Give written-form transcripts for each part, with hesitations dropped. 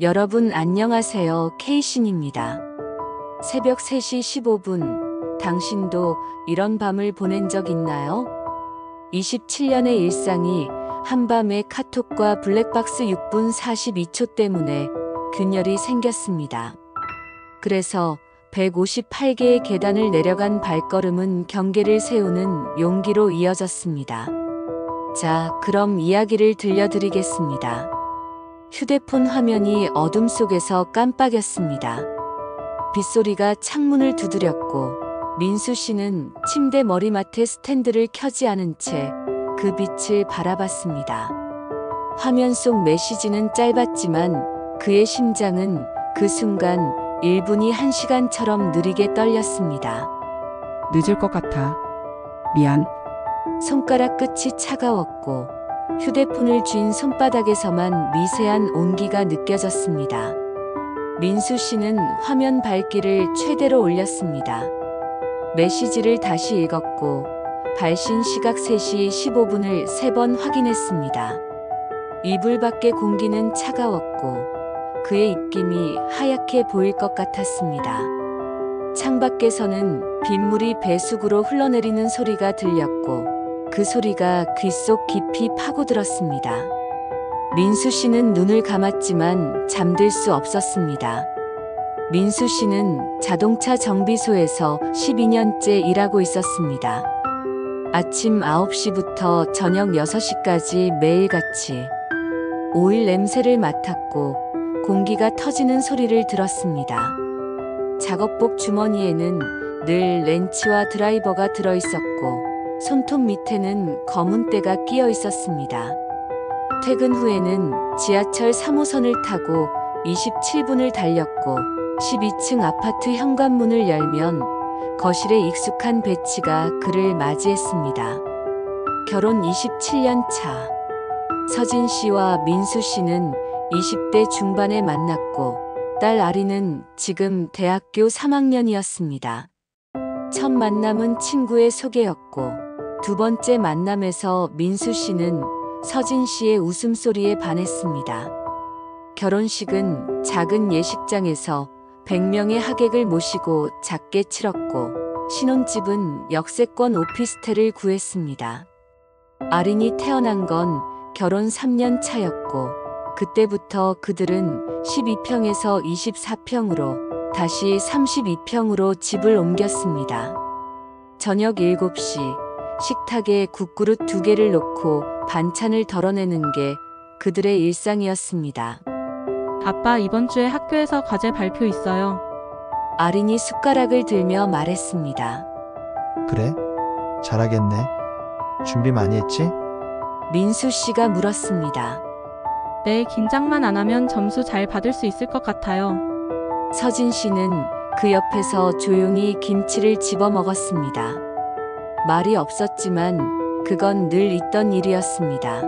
여러분 안녕하세요. 케이신입니다. 새벽 3시 15분, 당신도 이런 밤을 보낸 적 있나요? 27년의 일상이 한밤의 카톡과 블랙박스 6분 42초 때문에 균열이 생겼습니다. 그래서 158개의 계단을 내려간 발걸음은 경계를 세우는 용기로 이어졌습니다. 자, 그럼 이야기를 들려드리겠습니다. 휴대폰 화면이 어둠 속에서 깜빡였습니다. 빗소리가 창문을 두드렸고 민수 씨는 침대 머리맡에 스탠드를 켜지 않은 채 그 빛을 바라봤습니다. 화면 속 메시지는 짧았지만 그의 심장은 그 순간 1분이 1시간처럼 느리게 떨렸습니다. 늦을 것 같아. 미안. 손가락 끝이 차가웠고 휴대폰을 쥔 손바닥에서만 미세한 온기가 느껴졌습니다. 민수 씨는 화면 밝기를 최대로 올렸습니다. 메시지를 다시 읽었고 발신 시각 3시 15분을 3번 확인했습니다. 이불 밖의 공기는 차가웠고 그의 입김이 하얗게 보일 것 같았습니다. 창밖에서는 빗물이 배수구로 흘러내리는 소리가 들렸고 그 소리가 귓속 깊이 파고들었습니다. 민수 씨는 눈을 감았지만 잠들 수 없었습니다. 민수 씨는 자동차 정비소에서 12년째 일하고 있었습니다. 아침 9시부터 저녁 6시까지 매일같이 오일 냄새를 맡았고 공기가 터지는 소리를 들었습니다. 작업복 주머니에는 늘 렌치와 드라이버가 들어있었고 손톱 밑에는 검은 때가 끼어 있었습니다. 퇴근 후에는 지하철 3호선을 타고 27분을 달렸고 12층 아파트 현관문을 열면 거실에 익숙한 배치가 그를 맞이했습니다. 결혼 27년 차. 서진 씨와 민수 씨는 20대 중반에 만났고 딸 아리는 지금 대학교 3학년이었습니다. 첫 만남은 친구의 소개였고 두 번째 만남에서 민수 씨는 서진 씨의 웃음소리에 반했습니다. 결혼식은 작은 예식장에서 100명의 하객을 모시고 작게 치렀고 신혼집은 역세권 오피스텔을 구했습니다. 아린이 태어난 건 결혼 3년 차였고 그때부터 그들은 12평에서 24평으로 다시 32평으로 집을 옮겼습니다. 저녁 7시 식탁에 국그릇 2개를 놓고 반찬을 덜어내는 게 그들의 일상이었습니다. 아빠 이번 주에 학교에서 과제 발표 있어요. 아린이 숟가락을 들며 말했습니다. 그래? 잘하겠네. 준비 많이 했지? 민수 씨가 물었습니다. 네, 긴장만 안 하면 점수 잘 받을 수 있을 것 같아요. 서진 씨는 그 옆에서 조용히 김치를 집어 먹었습니다. 말이 없었지만 그건 늘 있던 일이었습니다.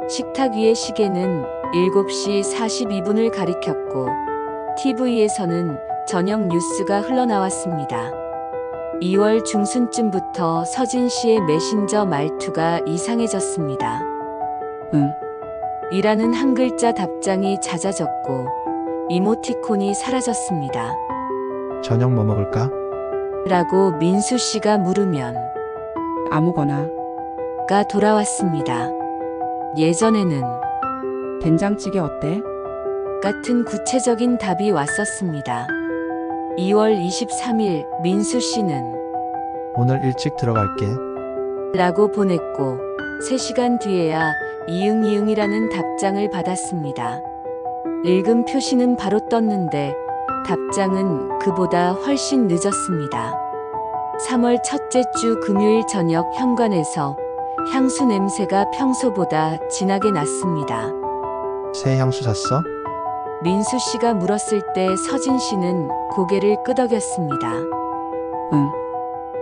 식탁 위의 시계는 7시 42분을 가리켰고 TV에서는 저녁 뉴스가 흘러나왔습니다. 2월 중순쯤부터 서진 씨의 메신저 말투가 이상해졌습니다. 응. 이라는 한 글자 답장이 잦아졌고 이모티콘이 사라졌습니다. 저녁 뭐 먹을까? 라고 민수 씨가 물으면 아무거나. 가 돌아왔습니다. 예전에는 된장찌개 어때? 같은 구체적인 답이 왔었습니다. 2월 23일 민수 씨는 오늘 일찍 들어갈게. 라고 보냈고 3시간 뒤에야 이응이응이라는 답장을 받았습니다. 읽음 표시는 바로 떴는데 답장은 그보다 훨씬 늦었습니다. 3월 첫째 주 금요일 저녁 현관에서 향수 냄새가 평소보다 진하게 났습니다. 새 향수 샀어? 민수 씨가 물었을 때 서진 씨는 고개를 끄덕였습니다. 응.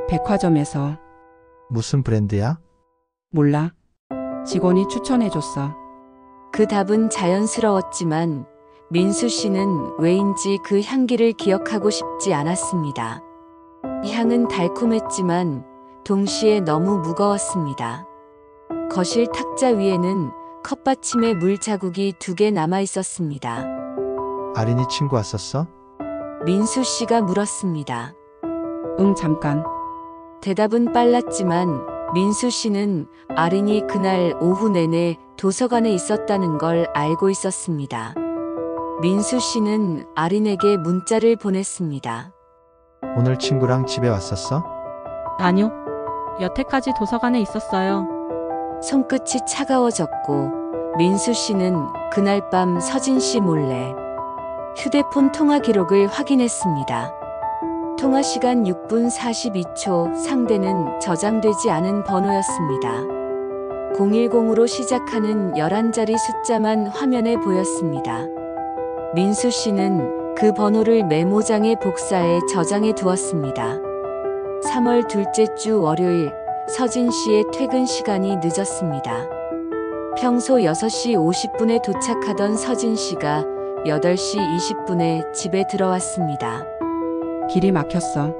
백화점에서. 무슨 브랜드야? 몰라. 직원이 추천해줬어. 그 답은 자연스러웠지만 민수 씨는 왜인지 그 향기를 기억하고 싶지 않았습니다. 향은 달콤했지만 동시에 너무 무거웠습니다. 거실 탁자 위에는 컵받침에 물 자국이 2개 남아 있었습니다. 아린이 친구 왔었어? 민수 씨가 물었습니다. 응, 잠깐. 대답은 빨랐지만 민수 씨는 아린이 그날 오후 내내 도서관에 있었다는 걸 알고 있었습니다. 민수 씨는 아린에게 문자를 보냈습니다. 오늘 친구랑 집에 왔었어? 아니요. 여태까지 도서관에 있었어요. 손끝이 차가워졌고 민수 씨는 그날 밤 서진 씨 몰래 휴대폰 통화 기록을 확인했습니다. 통화 시간 6분 42초, 상대는 저장되지 않은 번호였습니다. 010으로 시작하는 11자리 숫자만 화면에 보였습니다. 민수 씨는 그 번호를 메모장에 복사해 저장해 두었습니다. 3월 둘째 주 월요일, 서진 씨의 퇴근 시간이 늦었습니다. 평소 6시 50분에 도착하던 서진 씨가 8시 20분에 집에 들어왔습니다. 길이 막혔어.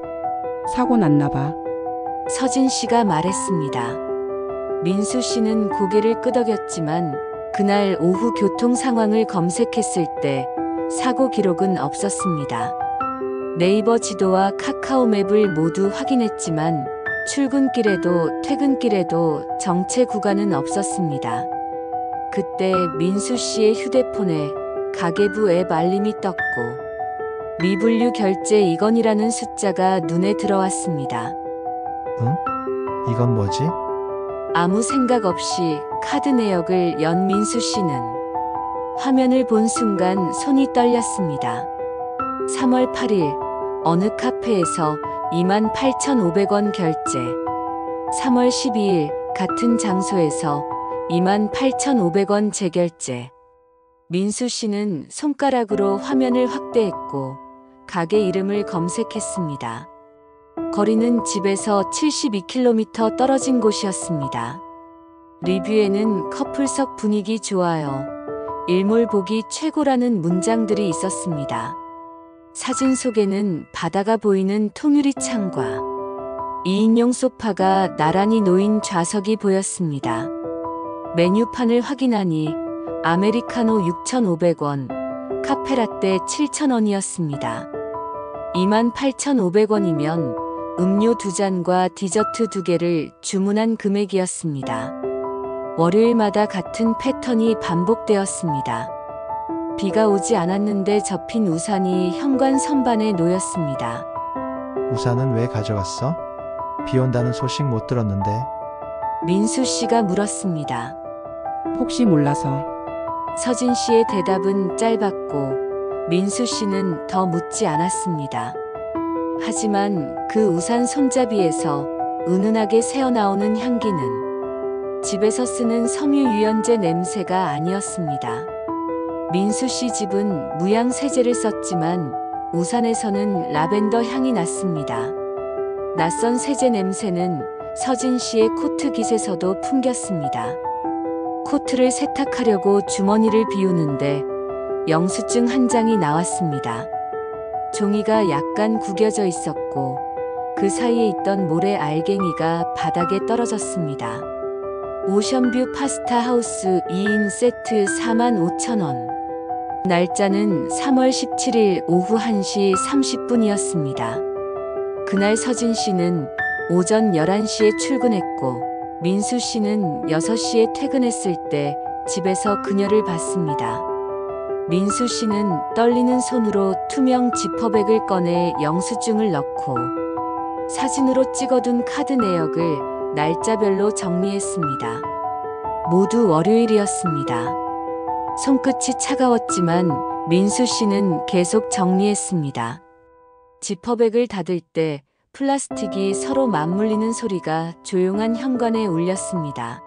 사고 났나 봐. 서진 씨가 말했습니다. 민수 씨는 고개를 끄덕였지만 그날 오후 교통 상황을 검색했을 때 사고 기록은 없었습니다. 네이버 지도와 카카오 맵을 모두 확인했지만 출근길에도 퇴근길에도 정체 구간은 없었습니다. 그때 민수 씨의 휴대폰에 가계부 앱 알림이 떴고 미분류 결제 이건이라는 숫자가 눈에 들어왔습니다. 응? 이건 뭐지? 아무 생각 없이 카드 내역을 연 민수 씨는 화면을 본 순간 손이 떨렸습니다. 3월 8일 어느 카페에서 28,500원 결제. 3월 12일 같은 장소에서 28,500원 재결제. 민수 씨는 손가락으로 화면을 확대했고 가게 이름을 검색했습니다. 거리는 집에서 72km 떨어진 곳이었습니다. 리뷰에는 커플석 분위기 좋아요. 일몰 보기 최고라는 문장들이 있었습니다. 사진 속에는 바다가 보이는 통유리 창과 2인용 소파가 나란히 놓인 좌석이 보였습니다. 메뉴판을 확인하니 아메리카노 6,500원, 카페라떼 7,000원이었습니다. 28,500원이면 음료 2잔과 디저트 2개를 주문한 금액이었습니다. 월요일마다 같은 패턴이 반복되었습니다. 비가 오지 않았는데 접힌 우산이 현관 선반에 놓였습니다. 우산은 왜 가져갔어? 비 온다는 소식 못 들었는데. 민수 씨가 물었습니다. 혹시 몰라서. 서진 씨의 대답은 짧았고 민수 씨는 더 묻지 않았습니다. 하지만 그 우산 손잡이에서 은은하게 새어나오는 향기는 집에서 쓰는 섬유유연제 냄새가 아니었습니다. 민수 씨 집은 무향 세제를 썼지만 우산에서는 라벤더 향이 났습니다. 낯선 세제 냄새는 서진 씨의 코트 깃에서도 풍겼습니다. 코트를 세탁하려고 주머니를 비우는데 영수증 한 장이 나왔습니다. 종이가 약간 구겨져 있었고 그 사이에 있던 모래 알갱이가 바닥에 떨어졌습니다. 오션뷰 파스타 하우스 2인 세트 45,000원. 날짜는 3월 17일 오후 1시 30분이었습니다. 그날 서진 씨는 오전 11시에 출근했고 민수 씨는 6시에 퇴근했을 때 집에서 그녀를 봤습니다. 민수 씨는 떨리는 손으로 투명 지퍼백을 꺼내 영수증을 넣고 사진으로 찍어둔 카드 내역을 날짜별로 정리했습니다. 모두 월요일이었습니다. 손끝이 차가웠지만 민수 씨는 계속 정리했습니다. 지퍼백을 닫을 때 플라스틱이 서로 맞물리는 소리가 조용한 현관에 울렸습니다.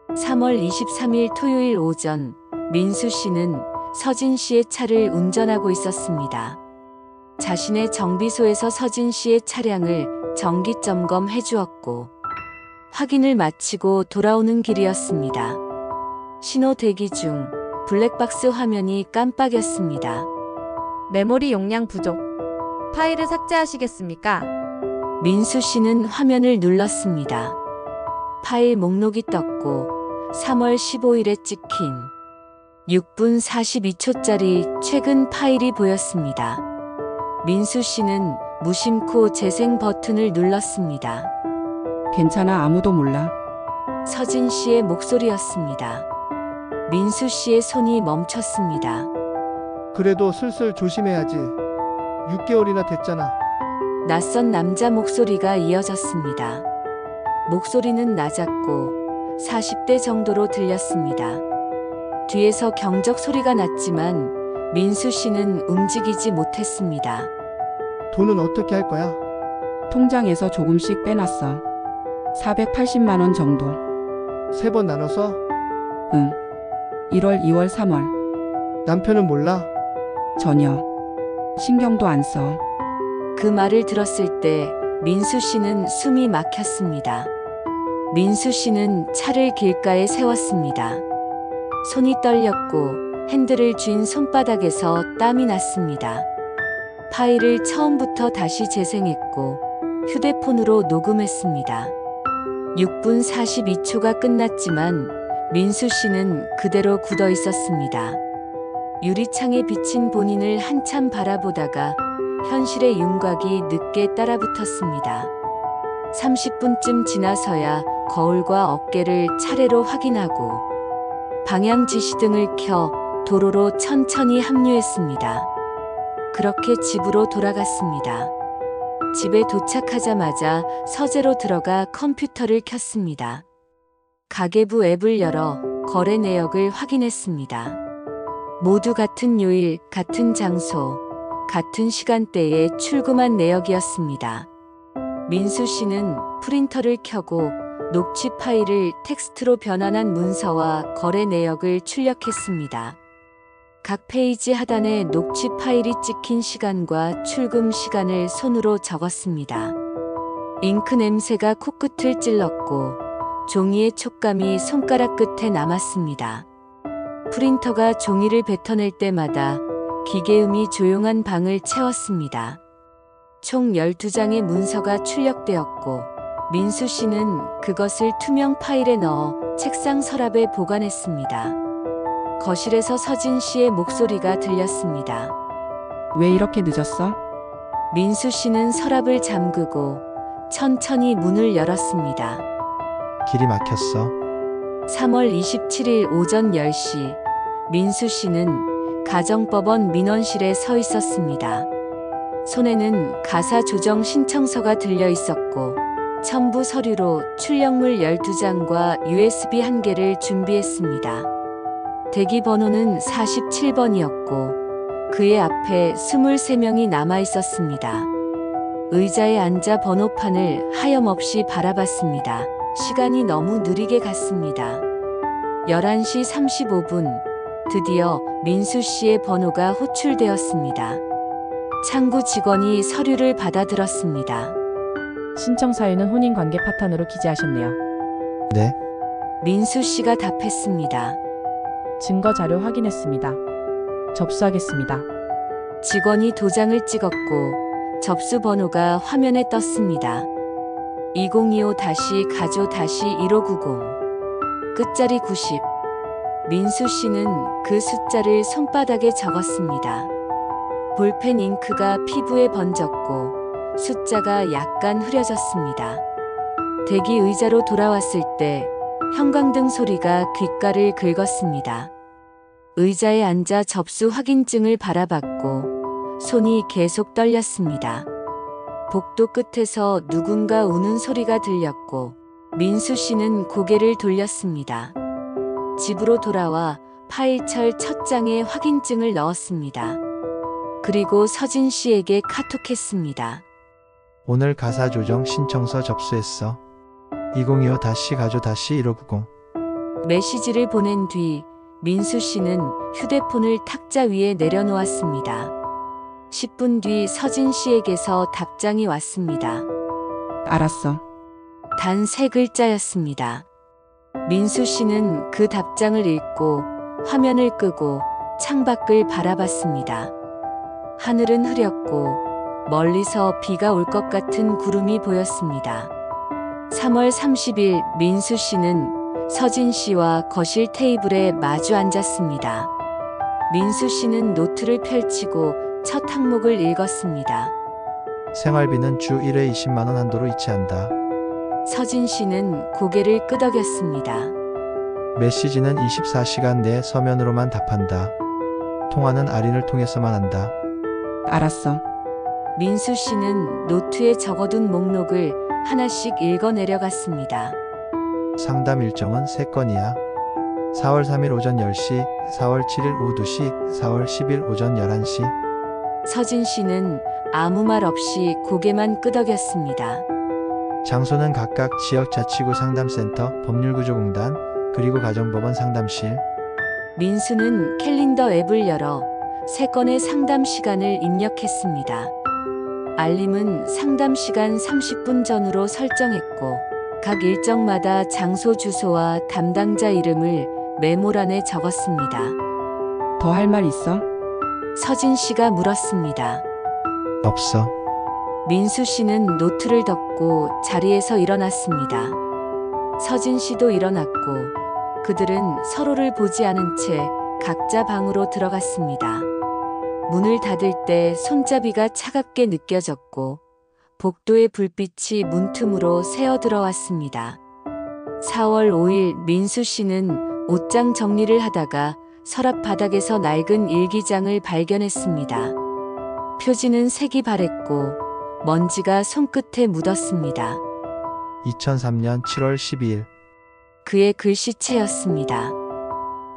3월 23일 토요일 오전, 민수 씨는 서진 씨의 차를 운전하고 있었습니다. 자신의 정비소에서 서진 씨의 차량을 정기 점검해 주었고, 확인을 마치고 돌아오는 길이었습니다. 신호 대기 중 블랙박스 화면이 깜빡였습니다. 메모리 용량 부족. 파일을 삭제하시겠습니까? 민수 씨는 화면을 눌렀습니다. 파일 목록이 떴고 3월 15일에 찍힌 6분 42초짜리 최근 파일이 보였습니다. 민수 씨는 무심코 재생 버튼을 눌렀습니다. 괜찮아, 아무도 몰라. 서진 씨의 목소리였습니다. 민수 씨의 손이 멈췄습니다. 그래도 슬슬 조심해야지. 6개월이나 됐잖아. 낯선 남자 목소리가 이어졌습니다. 목소리는 낮았고 40대 정도로 들렸습니다. 뒤에서 경적 소리가 났지만 민수 씨는 움직이지 못했습니다. 돈은 어떻게 할 거야? 통장에서 조금씩 빼놨어. 480만 원 정도. 3번 나눠서? 응. 1월, 2월, 3월. 남편은 몰라? 전혀. 신경도 안 써. 그 말을 들었을 때 민수 씨는 숨이 막혔습니다. 민수 씨는 차를 길가에 세웠습니다. 손이 떨렸고 핸들을 쥔 손바닥에서 땀이 났습니다. 파일을 처음부터 다시 재생했고 휴대폰으로 녹음했습니다. 6분 42초가 끝났지만 민수 씨는 그대로 굳어 있었습니다. 유리창에 비친 본인을 한참 바라보다가 현실의 윤곽이 늦게 따라붙었습니다. 30분쯤 지나서야 거울과 어깨를 차례로 확인하고 방향 지시등을 켜 도로로 천천히 합류했습니다. 그렇게 집으로 돌아갔습니다. 집에 도착하자마자 서재로 들어가 컴퓨터를 켰습니다. 가계부 앱을 열어 거래 내역을 확인했습니다. 모두 같은 요일, 같은 장소, 같은 시간대에 출금한 내역이었습니다. 민수 씨는 프린터를 켜고 녹취 파일을 텍스트로 변환한 문서와 거래 내역을 출력했습니다. 각 페이지 하단에 녹취 파일이 찍힌 시간과 출금 시간을 손으로 적었습니다. 잉크 냄새가 코끝을 찔렀고 종이의 촉감이 손가락 끝에 남았습니다. 프린터가 종이를 뱉어낼 때마다 기계음이 조용한 방을 채웠습니다. 총 12장의 문서가 출력되었고 민수 씨는 그것을 투명 파일에 넣어 책상 서랍에 보관했습니다. 거실에서 서진 씨의 목소리가 들렸습니다. 왜 이렇게 늦었어? 민수 씨는 서랍을 잠그고 천천히 문을 열었습니다. 길이 막혔어. 3월 27일 오전 10시 민수 씨는 가정법원 민원실에 서 있었습니다. 손에는 가사 조정 신청서가 들려 있었고 첨부 서류로 출력물 12장과 USB 1개를 준비했습니다. 대기 번호는 47번이었고 그의 앞에 23명이 남아 있었습니다. 의자에 앉아 번호판을 하염없이 바라봤습니다. 시간이 너무 느리게 갔습니다. 11시 35분, 드디어 민수 씨의 번호가 호출되었습니다. 창구 직원이 서류를 받아들었습니다. 신청 사유는 혼인관계 파탄으로 기재하셨네요. 네? 민수 씨가 답했습니다. 증거 자료 확인했습니다. 접수하겠습니다. 직원이 도장을 찍었고 접수 번호가 화면에 떴습니다. 2025-가조-1590 끝자리 90. 민수 씨는 그 숫자를 손바닥에 적었습니다. 볼펜 잉크가 피부에 번졌고 숫자가 약간 흐려졌습니다. 대기 의자로 돌아왔을 때 형광등 소리가 귓가를 긁었습니다. 의자에 앉아 접수 확인증을 바라봤고 손이 계속 떨렸습니다. 복도 끝에서 누군가 우는 소리가 들렸고 민수 씨는 고개를 돌렸습니다. 집으로 돌아와 파일철 첫 장에 확인증을 넣었습니다. 그리고 서진 씨에게 카톡했습니다. 오늘 가사 조정 신청서 접수했어. 2025-가조-1590. 메시지를 보낸 뒤 민수 씨는 휴대폰을 탁자 위에 내려놓았습니다. 10분 뒤 서진 씨에게서 답장이 왔습니다. 알았어. 단 3글자였습니다. 민수 씨는 그 답장을 읽고 화면을 끄고 창밖을 바라봤습니다. 하늘은 흐렸고 멀리서 비가 올 것 같은 구름이 보였습니다. 3월 30일 민수 씨는 서진 씨와 거실 테이블에 마주 앉았습니다. 민수 씨는 노트를 펼치고 첫 항목을 읽었습니다. 생활비는 주 1회 20만 원 한도로 이체한다. 서진 씨는 고개를 끄덕였습니다. 메시지는 24시간 내 서면으로만 답한다. 통화는 아린을 통해서만 한다. 알았어. 민수 씨는 노트에 적어둔 목록을 하나씩 읽어 내려갔습니다. 상담 일정은 3건이야. 4월 3일 오전 10시, 4월 7일 오후 2시, 4월 10일 오전 11시. 서진 씨는 아무 말 없이 고개만 끄덕였습니다. 장소는 각각 지역자치구 상담센터, 법률구조공단, 그리고 가정법원 상담실. 민수는 캘린더 앱을 열어 3건의 상담 시간을 입력했습니다. 알림은 상담 시간 30분 전으로 설정했고 각 일정마다 장소 주소와 담당자 이름을 메모란에 적었습니다. 더 할 말 있어? 서진 씨가 물었습니다. 없어. 민수 씨는 노트를 덮고 자리에서 일어났습니다. 서진 씨도 일어났고 그들은 서로를 보지 않은 채 각자 방으로 들어갔습니다. 문을 닫을 때 손잡이가 차갑게 느껴졌고 복도의 불빛이 문틈으로 새어 들어왔습니다. 4월 5일 민수 씨는 옷장 정리를 하다가 서랍 바닥에서 낡은 일기장을 발견했습니다. 표지는 색이 바랬고 먼지가 손끝에 묻었습니다. 2003년 7월 12일. 그의 글씨체였습니다.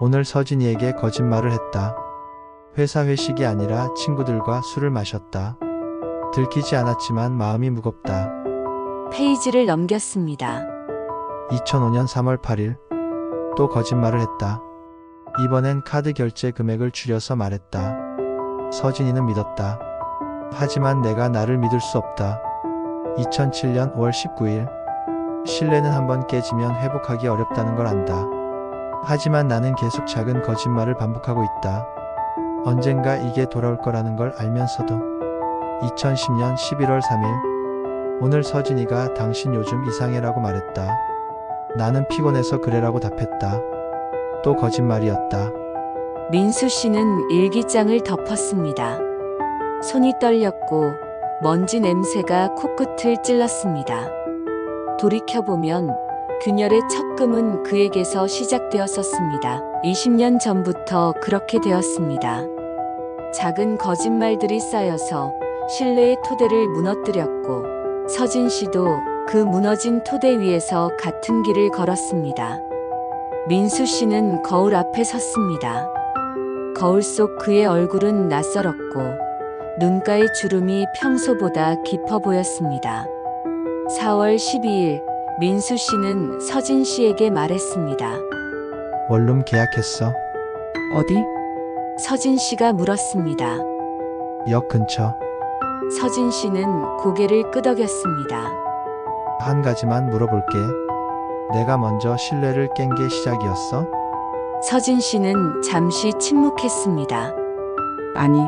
오늘 서진이에게 거짓말을 했다. 회사 회식이 아니라 친구들과 술을 마셨다. 들키지 않았지만 마음이 무겁다. 페이지를 넘겼습니다. 2005년 3월 8일. 또 거짓말을 했다. 이번엔 카드 결제 금액을 줄여서 말했다. 서진이는 믿었다. 하지만 내가 나를 믿을 수 없다. 2007년 5월 19일. 신뢰는 한번 깨지면 회복하기 어렵다는 걸 안다. 하지만 나는 계속 작은 거짓말을 반복하고 있다. 언젠가 이게 돌아올 거라는 걸 알면서도. 2010년 11월 3일. 오늘 서진이가 당신 요즘 이상해라고 말했다. 나는 피곤해서 그래라고 답했다. 또 거짓말이었다. 민수 씨는 일기장을 덮었습니다. 손이 떨렸고 먼지 냄새가 코끝을 찔렀습니다. 돌이켜보면 균열의 첫 금은 그에게서 시작되었었습니다. 20년 전부터 그렇게 되었습니다. 작은 거짓말들이 쌓여서 신뢰의 토대를 무너뜨렸고 서진 씨도 그 무너진 토대 위에서 같은 길을 걸었습니다. 민수 씨는 거울 앞에 섰습니다. 거울 속 그의 얼굴은 낯설었고 눈가의 주름이 평소보다 깊어 보였습니다. 4월 12일 민수 씨는 서진 씨에게 말했습니다. 원룸 계약했어. 어디? 서진 씨가 물었습니다. 역 근처. 서진 씨는 고개를 끄덕였습니다. 한 가지만 물어볼게. 내가 먼저 신뢰를 깬 게 시작이었어? 서진 씨는 잠시 침묵했습니다. 아니.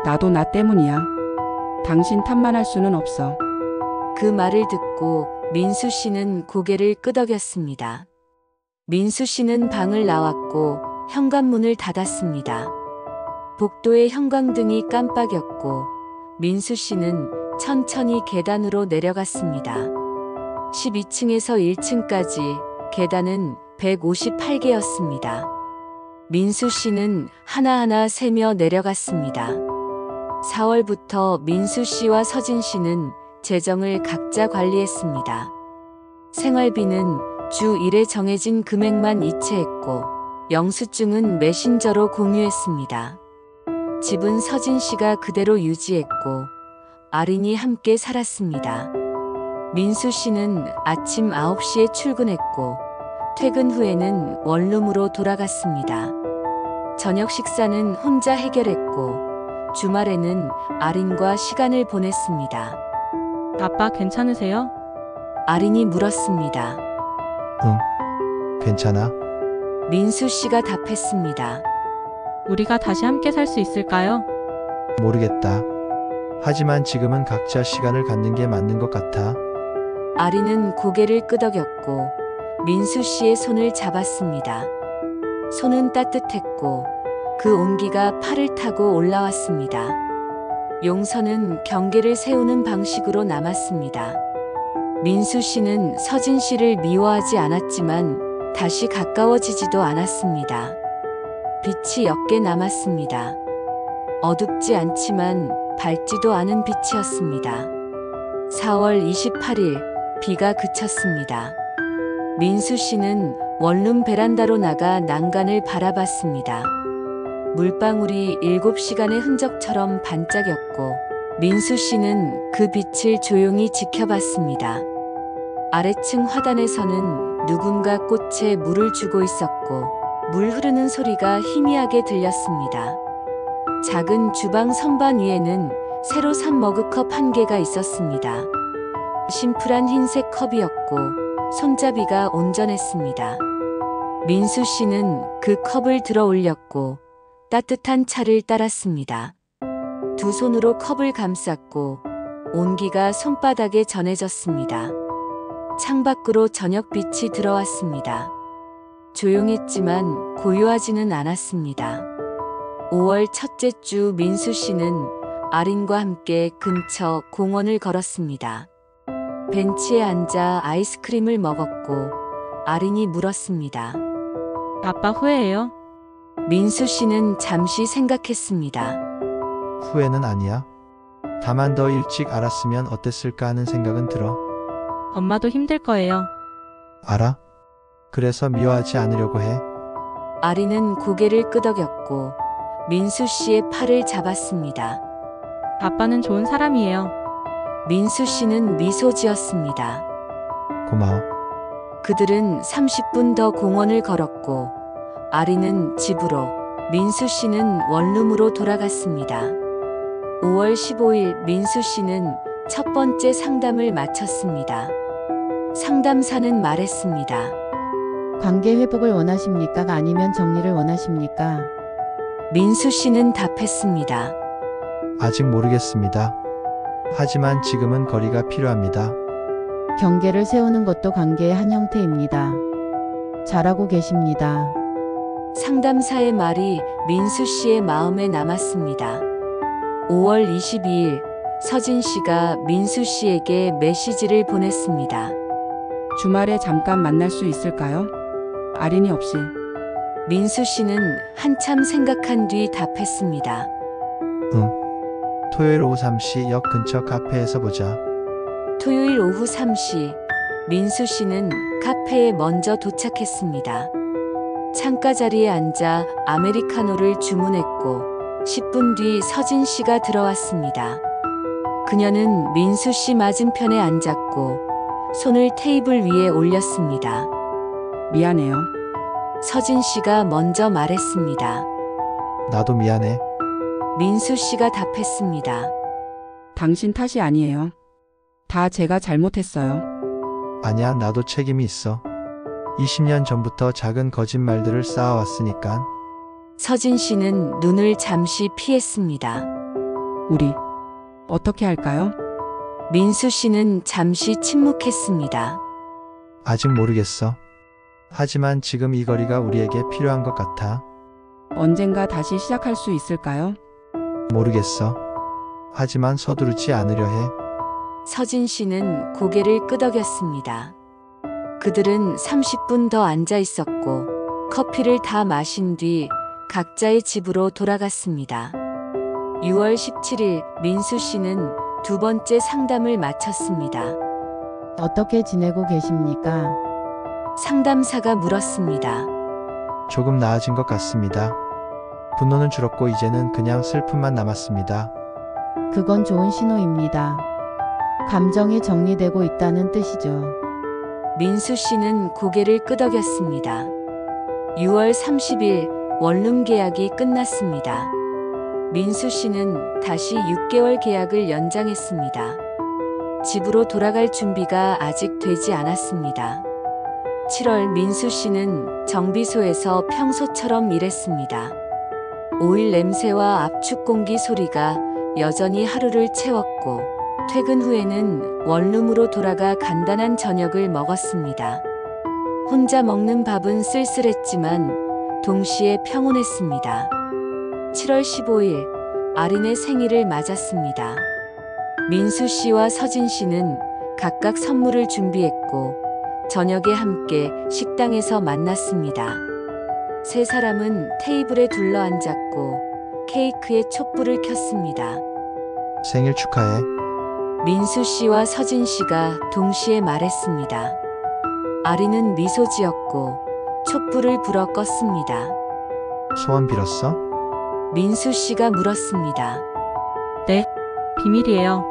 나도 나 때문이야. 당신 탓만 할 수는 없어. 그 말을 듣고 민수 씨는 고개를 끄덕였습니다. 민수 씨는 방을 나왔고 현관문을 닫았습니다. 복도의 형광등이 깜빡였고 민수 씨는 천천히 계단으로 내려갔습니다. 12층에서 1층까지 계단은 158개였습니다. 민수 씨는 하나하나 세며 내려갔습니다. 4월부터 민수 씨와 서진 씨는 재정을 각자 관리했습니다. 생활비는 주 1회 정해진 금액만 이체했고 영수증은 메신저로 공유했습니다. 집은 서진 씨가 그대로 유지했고 아린이 함께 살았습니다. 민수 씨는 아침 9시에 출근했고 퇴근 후에는 원룸으로 돌아갔습니다. 저녁 식사는 혼자 해결했고 주말에는 아린과 시간을 보냈습니다. 아빠 괜찮으세요? 아린이 물었습니다. 괜찮아. 민수 씨가 답했습니다. 우리가 다시 함께 살 수 있을까요? 모르겠다. 하지만 지금은 각자 시간을 갖는 게 맞는 것 같아. 아린은 고개를 끄덕였고 민수 씨의 손을 잡았습니다. 손은 따뜻했고 그 온기가 팔을 타고 올라왔습니다. 용서는 경계를 세우는 방식으로 남았습니다. 민수 씨는 서진 씨를 미워하지 않았지만 다시 가까워지지도 않았습니다. 빛이 옅게 남았습니다. 어둡지 않지만 밝지도 않은 빛이었습니다. 4월 28일 비가 그쳤습니다. 민수 씨는 원룸 베란다로 나가 난간을 바라봤습니다. 물방울이 7시간의 흔적처럼 반짝였고 민수 씨는 그 빛을 조용히 지켜봤습니다. 아래층 화단에서는 누군가 꽃에 물을 주고 있었고 물 흐르는 소리가 희미하게 들렸습니다. 작은 주방 선반 위에는 새로 산 머그컵 1개가 있었습니다. 심플한 흰색 컵이었고 손잡이가 온전했습니다. 민수 씨는 그 컵을 들어 올렸고 따뜻한 차를 따랐습니다. 두 손으로 컵을 감쌌고 온기가 손바닥에 전해졌습니다. 창밖으로 저녁빛이 들어왔습니다. 조용했지만 고요하지는 않았습니다. 5월 첫째 주 민수 씨는 아린과 함께 근처 공원을 걸었습니다. 벤치에 앉아 아이스크림을 먹었고 아린이 물었습니다. 아빠 후회해요? 민수 씨는 잠시 생각했습니다. 후회는 아니야. 다만 더 일찍 알았으면 어땠을까 하는 생각은 들어. 엄마도 힘들 거예요. 알아? 그래서 미워하지 않으려고 해. 아린은 고개를 끄덕였고 민수 씨의 팔을 잡았습니다. 아빠는 좋은 사람이에요. 민수 씨는 미소 지었습니다. 고마워. 그들은 30분 더 공원을 걸었고 아린은 집으로, 민수 씨는 원룸으로 돌아갔습니다. 5월 15일 민수 씨는 첫 번째 상담을 마쳤습니다. 상담사는 말했습니다. 관계 회복을 원하십니까? 아니면 정리를 원하십니까? 민수 씨는 답했습니다. 아직 모르겠습니다. 하지만 지금은 거리가 필요합니다. 경계를 세우는 것도 관계의 한 형태입니다. 잘하고 계십니다. 상담사의 말이 민수 씨의 마음에 남았습니다. 5월 22일 서진 씨가 민수 씨에게 메시지를 보냈습니다. 주말에 잠깐 만날 수 있을까요? 아린이 없이. 민수 씨는 한참 생각한 뒤 답했습니다. 토요일 오후 3시 역 근처 카페에서 보자. 토요일 오후 3시 민수 씨는 카페에 먼저 도착했습니다. 창가 자리에 앉아 아메리카노를 주문했고 10분 뒤 서진 씨가 들어왔습니다. 그녀는 민수 씨 맞은편에 앉았고 손을 테이블 위에 올렸습니다. 미안해요. 서진 씨가 먼저 말했습니다. 나도 미안해. 민수 씨가 답했습니다. 당신 탓이 아니에요. 다 제가 잘못했어요. 아니야, 나도 책임이 있어. 20년 전부터 작은 거짓말들을 쌓아왔으니까. 서진 씨는 눈을 잠시 피했습니다. 우리 어떻게 할까요? 민수 씨는 잠시 침묵했습니다. 아직 모르겠어. 하지만 지금 이 거리가 우리에게 필요한 것 같아. 언젠가 다시 시작할 수 있을까요? 모르겠어. 하지만 서두르지 않으려 해. 서진 씨는 고개를 끄덕였습니다. 그들은 30분 더 앉아 있었고 커피를 다 마신 뒤 각자의 집으로 돌아갔습니다. 6월 17일 민수 씨는 두 번째 상담을 마쳤습니다. 어떻게 지내고 계십니까? 상담사가 물었습니다. 조금 나아진 것 같습니다. 분노는 줄었고 이제는 그냥 슬픔만 남았습니다. 그건 좋은 신호입니다. 감정이 정리되고 있다는 뜻이죠. 민수 씨는 고개를 끄덕였습니다. 6월 30일 원룸 계약이 끝났습니다. 민수 씨는 다시 6개월 계약을 연장했습니다. 집으로 돌아갈 준비가 아직 되지 않았습니다. 7월 민수 씨는 정비소에서 평소처럼 일했습니다. 오일 냄새와 압축 공기 소리가 여전히 하루를 채웠고 퇴근 후에는 원룸으로 돌아가 간단한 저녁을 먹었습니다. 혼자 먹는 밥은 쓸쓸했지만 동시에 평온했습니다. 7월 15일 아린의 생일을 맞았습니다. 민수 씨와 서진 씨는 각각 선물을 준비했고 저녁에 함께 식당에서 만났습니다. 세 사람은 테이블에 둘러앉았고 케이크에 촛불을 켰습니다. 생일 축하해. 민수 씨와 서진 씨가 동시에 말했습니다. 아린은 미소 지었고 촛불을 불어 껐습니다. 소원 빌었어? 민수 씨가 물었습니다. 비밀이에요.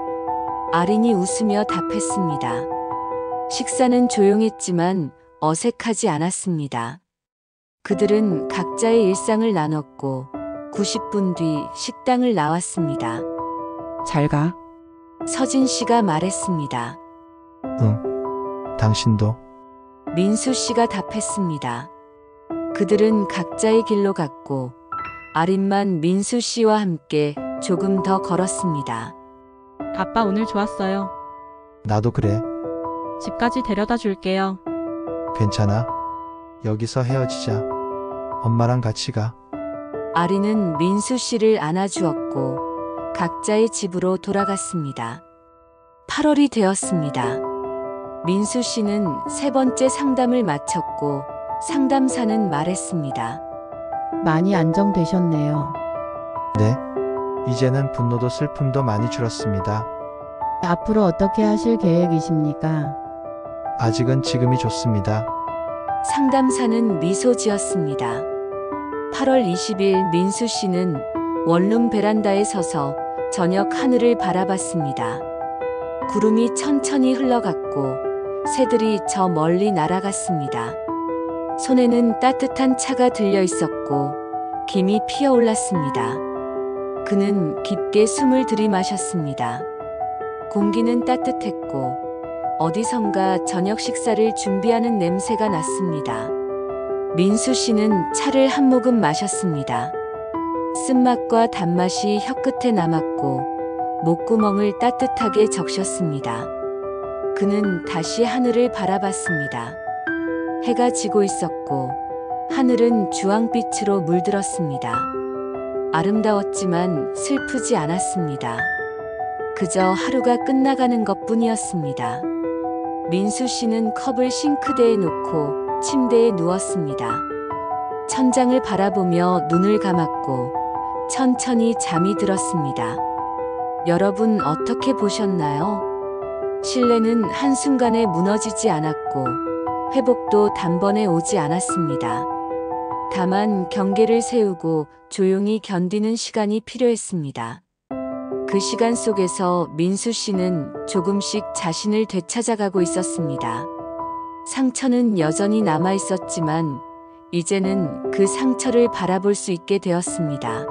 아린이 웃으며 답했습니다. 식사는 조용했지만 어색하지 않았습니다. 그들은 각자의 일상을 나눴고 90분 뒤 식당을 나왔습니다. 잘 가. 서진 씨가 말했습니다. 응. 당신도? 민수 씨가 답했습니다. 그들은 각자의 길로 갔고 아린만 민수 씨와 함께 조금 더 걸었습니다. 아빠 오늘 좋았어요. 나도 그래. 집까지 데려다 줄게요. 괜찮아. 여기서 헤어지자. 엄마랑 같이 가. 아린은 민수 씨를 안아주었고 각자의 집으로 돌아갔습니다. 8월이 되었습니다. 민수 씨는 세 번째 상담을 마쳤고 상담사는 말했습니다. 많이 안정되셨네요. 네. 이제는 분노도 슬픔도 많이 줄었습니다. 앞으로 어떻게 하실 계획이십니까? 아직은 지금이 좋습니다. 상담사는 미소 지었습니다. 8월 20일 민수 씨는 원룸 베란다에 서서 저녁 하늘을 바라봤습니다. 구름이 천천히 흘러갔고 새들이 저 멀리 날아갔습니다. 손에는 따뜻한 차가 들려 있었고 김이 피어올랐습니다. 그는 깊게 숨을 들이마셨습니다. 공기는 따뜻했고 어디선가 저녁 식사를 준비하는 냄새가 났습니다. 민수 씨는 차를 한 모금 마셨습니다. 쓴맛과 단맛이 혀끝에 남았고 목구멍을 따뜻하게 적셨습니다. 그는 다시 하늘을 바라봤습니다. 해가 지고 있었고 하늘은 주황빛으로 물들었습니다. 아름다웠지만 슬프지 않았습니다. 그저 하루가 끝나가는 것뿐이었습니다. 민수 씨는 컵을 싱크대에 놓고 침대에 누웠습니다. 천장을 바라보며 눈을 감았고 천천히 잠이 들었습니다. 여러분 어떻게 보셨나요? 신뢰는 한순간에 무너지지 않았고 회복도 단번에 오지 않았습니다. 다만 경계를 세우고 조용히 견디는 시간이 필요했습니다. 그 시간 속에서 민수 씨는 조금씩 자신을 되찾아가고 있었습니다. 상처는 여전히 남아 있었지만 이제는 그 상처를 바라볼 수 있게 되었습니다.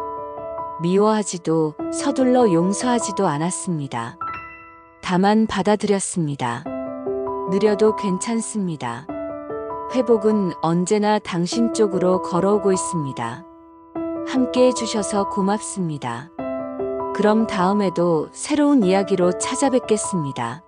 미워하지도 서둘러 용서하지도 않았습니다. 다만 받아들였습니다. 느려도 괜찮습니다. 회복은 언제나 당신 쪽으로 걸어오고 있습니다. 함께 해주셔서 고맙습니다. 그럼 다음에도 새로운 이야기로 찾아뵙겠습니다.